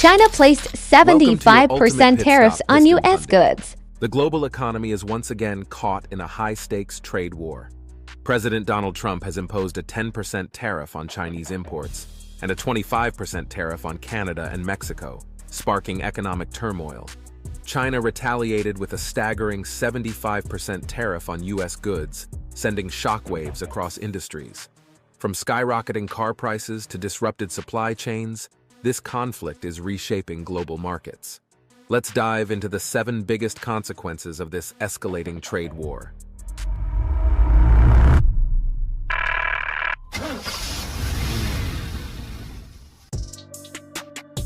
China placed Welcome to your ultimate 75% pit tariffs stop, on Piston U.S. Pundit. goods. The global economy is once again caught in a high-stakes trade war. President Donald Trump has imposed a 10% tariff on Chinese imports and a 25% tariff on Canada and Mexico, sparking economic turmoil. China retaliated with a staggering 75% tariff on U.S. goods, sending shockwaves across industries. From skyrocketing car prices to disrupted supply chains, this conflict is reshaping global markets. Let's dive into the 7 biggest consequences of this escalating trade war.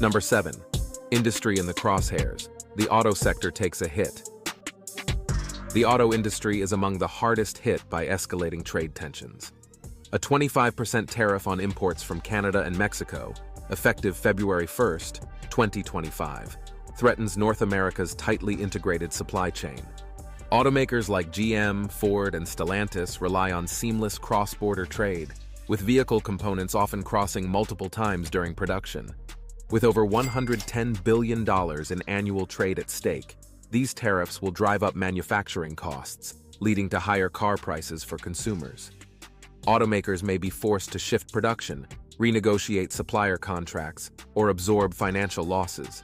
Number 7. Industry in the crosshairs. The auto sector takes a hit. The auto industry is among the hardest hit by escalating trade tensions. A 25% tariff on imports from Canada and Mexico, effective February 1st, 2025, threatens North America's tightly integrated supply chain. Automakers like GM, Ford, and Stellantis rely on seamless cross-border trade, with vehicle components often crossing multiple times during production. With over $110 billion in annual trade at stake, these tariffs will drive up manufacturing costs, leading to higher car prices for consumers. Automakers may be forced to shift production, renegotiate supplier contracts, or absorb financial losses.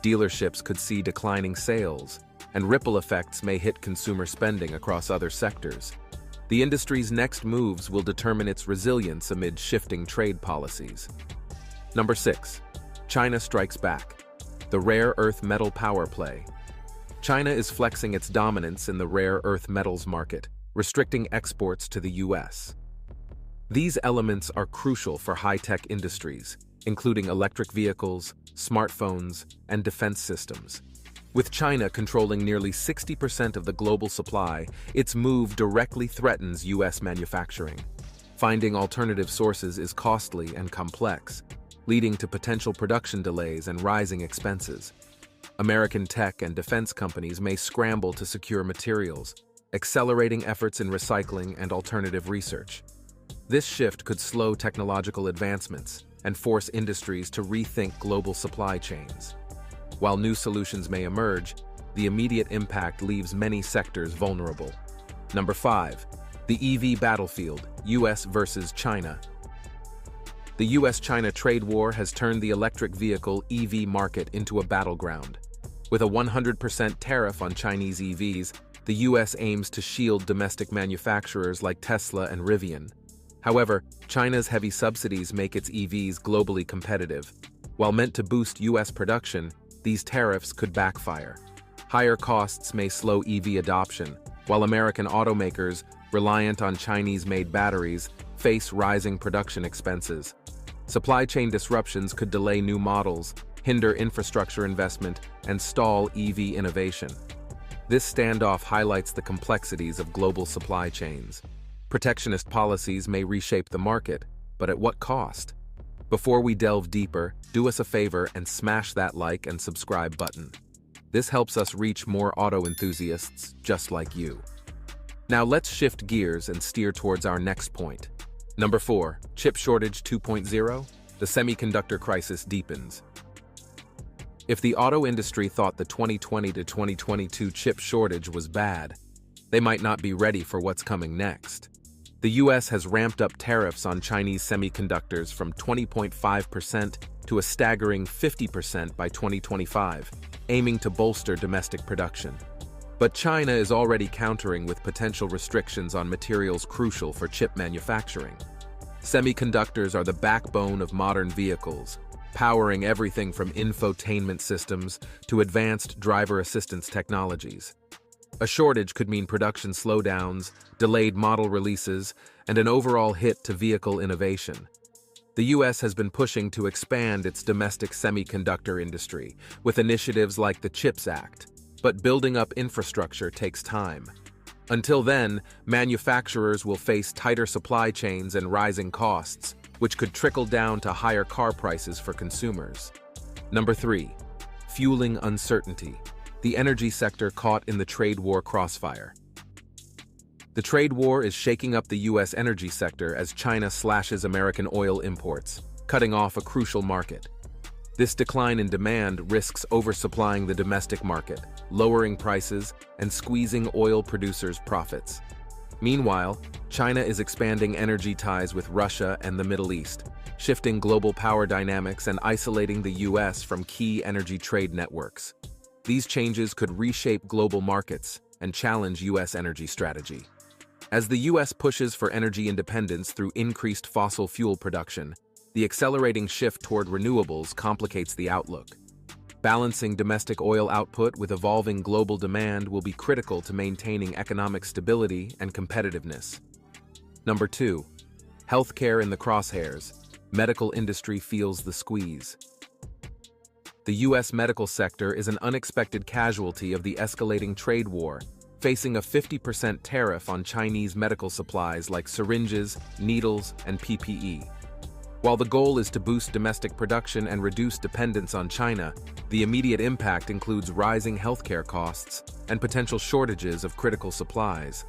Dealerships could see declining sales, and ripple effects may hit consumer spending across other sectors. The industry's next moves will determine its resilience amid shifting trade policies. Number 6. China strikes back. The rare earth metal power play. China is flexing its dominance in the rare earth metals market, restricting exports to the U.S. These elements are crucial for high-tech industries, including electric vehicles, smartphones, and defense systems. With China controlling nearly 60% of the global supply, its move directly threatens U.S. manufacturing. Finding alternative sources is costly and complex, leading to potential production delays and rising expenses. American tech and defense companies may scramble to secure materials, accelerating efforts in recycling and alternative research. This shift could slow technological advancements and force industries to rethink global supply chains. While new solutions may emerge, the immediate impact leaves many sectors vulnerable. Number 5. The EV battlefield, U.S. versus China. The U.S.-China trade war has turned the electric vehicle EV market into a battleground. With a 100% tariff on Chinese EVs, the U.S. aims to shield domestic manufacturers like Tesla and Rivian. However, China's heavy subsidies make its EVs globally competitive. While meant to boost U.S. production, these tariffs could backfire. Higher costs may slow EV adoption, while American automakers, reliant on Chinese-made batteries, face rising production expenses. Supply chain disruptions could delay new models, hinder infrastructure investment, and stall EV innovation. This standoff highlights the complexities of global supply chains. Protectionist policies may reshape the market, but at what cost? Before we delve deeper, do us a favor and smash that like and subscribe button. This helps us reach more auto enthusiasts just like you. Now let's shift gears and steer towards our next point. Number 4. Chip shortage 2.0. The semiconductor crisis deepens. If the auto industry thought the 2020 to 2022 chip shortage was bad, they might not be ready for what's coming next. The U.S. has ramped up tariffs on Chinese semiconductors from 20.5% to a staggering 50% by 2025, aiming to bolster domestic production. But China is already countering with potential restrictions on materials crucial for chip manufacturing. Semiconductors are the backbone of modern vehicles, powering everything from infotainment systems to advanced driver assistance technologies. A shortage could mean production slowdowns, delayed model releases, and an overall hit to vehicle innovation. The U.S. has been pushing to expand its domestic semiconductor industry with initiatives like the CHIPS Act, but building up infrastructure takes time. Until then, manufacturers will face tighter supply chains and rising costs, which could trickle down to higher car prices for consumers. Number 3. Fueling uncertainty. The energy sector caught in the trade war crossfire. The trade war is shaking up the U.S. energy sector as China slashes American oil imports, cutting off a crucial market. This decline in demand risks oversupplying the domestic market, lowering prices, and squeezing oil producers' profits. Meanwhile, China is expanding energy ties with Russia and the Middle East, shifting global power dynamics and isolating the U.S. from key energy trade networks. These changes could reshape global markets and challenge U.S. energy strategy. As the U.S. pushes for energy independence through increased fossil fuel production, the accelerating shift toward renewables complicates the outlook. Balancing domestic oil output with evolving global demand will be critical to maintaining economic stability and competitiveness. Number 2. Healthcare in the crosshairs. Medical industry feels the squeeze. The U.S. medical sector is an unexpected casualty of the escalating trade war, facing a 50% tariff on Chinese medical supplies like syringes, needles, and PPE. While the goal is to boost domestic production and reduce dependence on China, the immediate impact includes rising healthcare costs and potential shortages of critical supplies.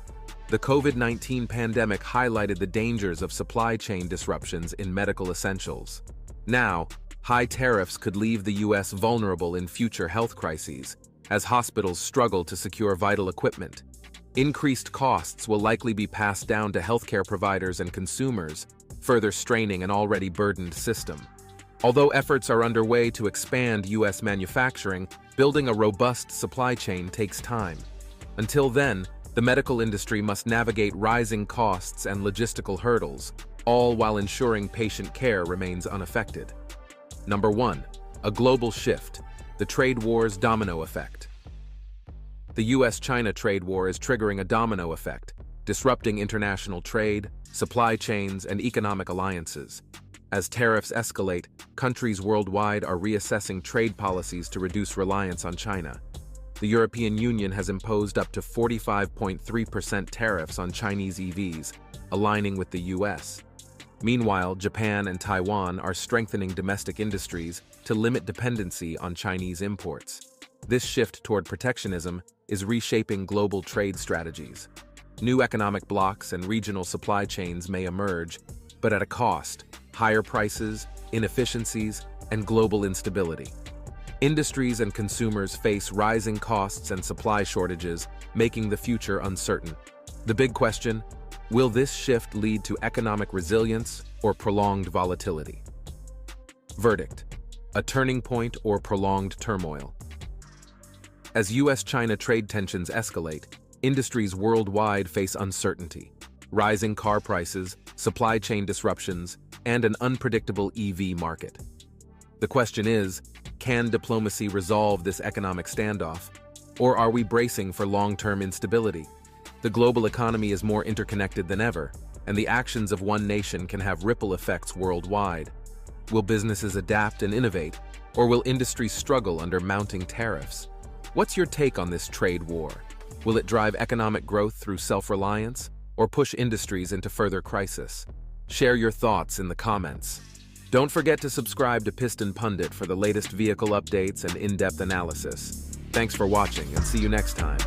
The COVID-19 pandemic highlighted the dangers of supply chain disruptions in medical essentials. Now, high tariffs could leave the U.S. vulnerable in future health crises, as hospitals struggle to secure vital equipment. Increased costs will likely be passed down to healthcare providers and consumers, further straining an already burdened system. Although efforts are underway to expand U.S. manufacturing, building a robust supply chain takes time. Until then, the medical industry must navigate rising costs and logistical hurdles, all while ensuring patient care remains unaffected. Number 1. A global shift. The trade war's domino effect. The U.S.-China trade war is triggering a domino effect, disrupting international trade, supply chains, and economic alliances. As tariffs escalate, countries worldwide are reassessing trade policies to reduce reliance on China. The European Union has imposed up to 45.3% tariffs on Chinese EVs, aligning with the U.S. Meanwhile, Japan and Taiwan are strengthening domestic industries to limit dependency on Chinese imports. This shift toward protectionism is reshaping global trade strategies. New economic blocs and regional supply chains may emerge, but at a cost: higher prices, inefficiencies, and global instability. Industries and consumers face rising costs and supply shortages, making the future uncertain. The big question: will this shift lead to economic resilience or prolonged volatility? Verdict: a turning point or prolonged turmoil. As U.S.-China trade tensions escalate, industries worldwide face uncertainty. Rising car prices, supply chain disruptions, and an unpredictable EV market. The question is, can diplomacy resolve this economic standoff, or are we bracing for long-term instability? The global economy is more interconnected than ever, and the actions of one nation can have ripple effects worldwide. Will businesses adapt and innovate, or will industries struggle under mounting tariffs? What's your take on this trade war? Will it drive economic growth through self-reliance, or push industries into further crisis? Share your thoughts in the comments. Don't forget to subscribe to Piston Pundit for the latest vehicle updates and in-depth analysis. Thanks for watching, and see you next time.